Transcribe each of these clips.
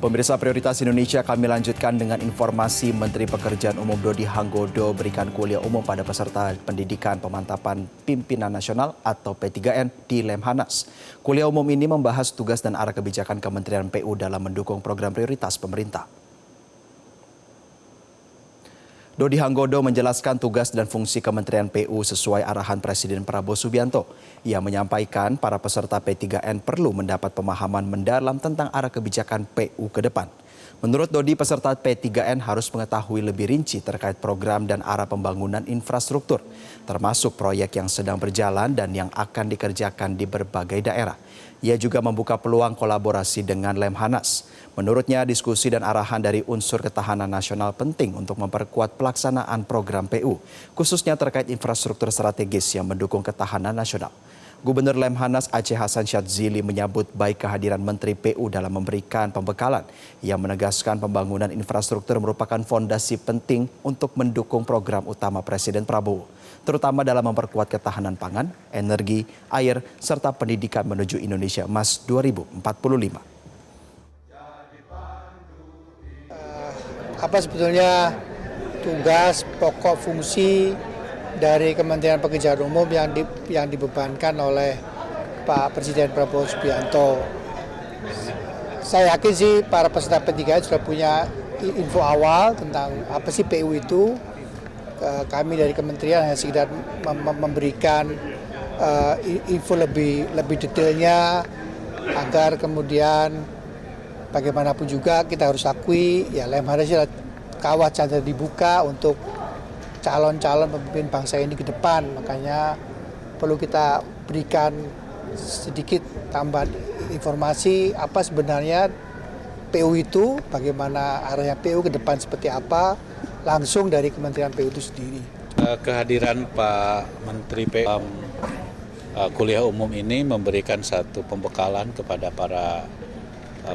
Pemirsa Prioritas Indonesia, kami lanjutkan dengan informasi Menteri Pekerjaan Umum Dodi Hanggodo berikan kuliah umum pada peserta pendidikan pemantapan pimpinan nasional atau P3N di Lemhanas. Kuliah umum ini membahas tugas dan arah kebijakan Kementerian PU dalam mendukung program prioritas pemerintah. Dodi Hanggodo menjelaskan tugas dan fungsi Kementerian PU sesuai arahan Presiden Prabowo Subianto. Ia menyampaikan para peserta P3N perlu mendapat pemahaman mendalam tentang arah kebijakan PU ke depan. Menurut Dodi, peserta P3N harus mengetahui lebih rinci terkait program dan arah pembangunan infrastruktur, termasuk proyek yang sedang berjalan dan yang akan dikerjakan di berbagai daerah. Ia juga membuka peluang kolaborasi dengan Lemhanas. Menurutnya, diskusi dan arahan dari unsur ketahanan nasional penting untuk memperkuat pelaksanaan program PU, khususnya terkait infrastruktur strategis yang mendukung ketahanan nasional. Gubernur Lemhanas Aceh Hasan Syadzili menyambut baik kehadiran Menteri PU dalam memberikan pembekalan. Ia menegaskan pembangunan infrastruktur merupakan fondasi penting untuk mendukung program utama Presiden Prabowo, terutama dalam memperkuat ketahanan pangan, energi, air, serta pendidikan menuju Indonesia Emas 2045. Apa sebetulnya tugas, pokok, fungsi dari Kementerian Pekerjaan Umum yang dibebankan oleh Pak Presiden Prabowo Subianto. Saya yakin sih para peserta P3N sudah punya info awal tentang apa sih PU itu. Kami dari kementerian hanya sekedar memberikan info lebih detailnya agar kemudian bagaimanapun juga kita harus akui ya Lemhanas adalah kawah candra dibuka untuk calon-calon pemimpin bangsa ini ke depan. Makanya perlu kita berikan sedikit tambahan informasi apa sebenarnya PU itu, bagaimana arahnya PU ke depan seperti apa, langsung dari Kementerian PU itu sendiri. Kehadiran Pak Menteri PU kuliah umum ini memberikan satu pembekalan kepada para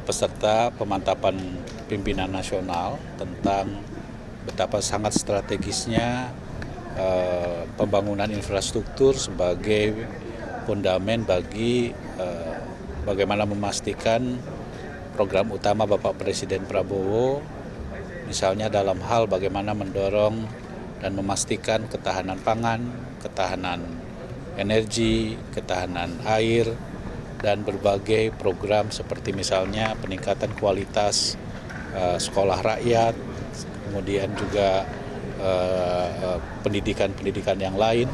peserta pemantapan pimpinan nasional tentang betapa sangat strategisnya pembangunan infrastruktur sebagai fondamen bagi bagaimana memastikan program utama Bapak Presiden Prabowo, misalnya dalam hal bagaimana mendorong dan memastikan ketahanan pangan, ketahanan energi, ketahanan air, dan berbagai program seperti misalnya peningkatan kualitas sekolah rakyat, kemudian juga pendidikan-pendidikan yang lain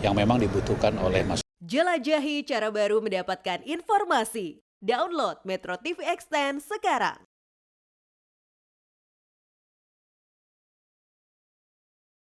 yang memang dibutuhkan oleh masyarakat. Jelajahi cara baru mendapatkan informasi. Download Metro TV Extend sekarang.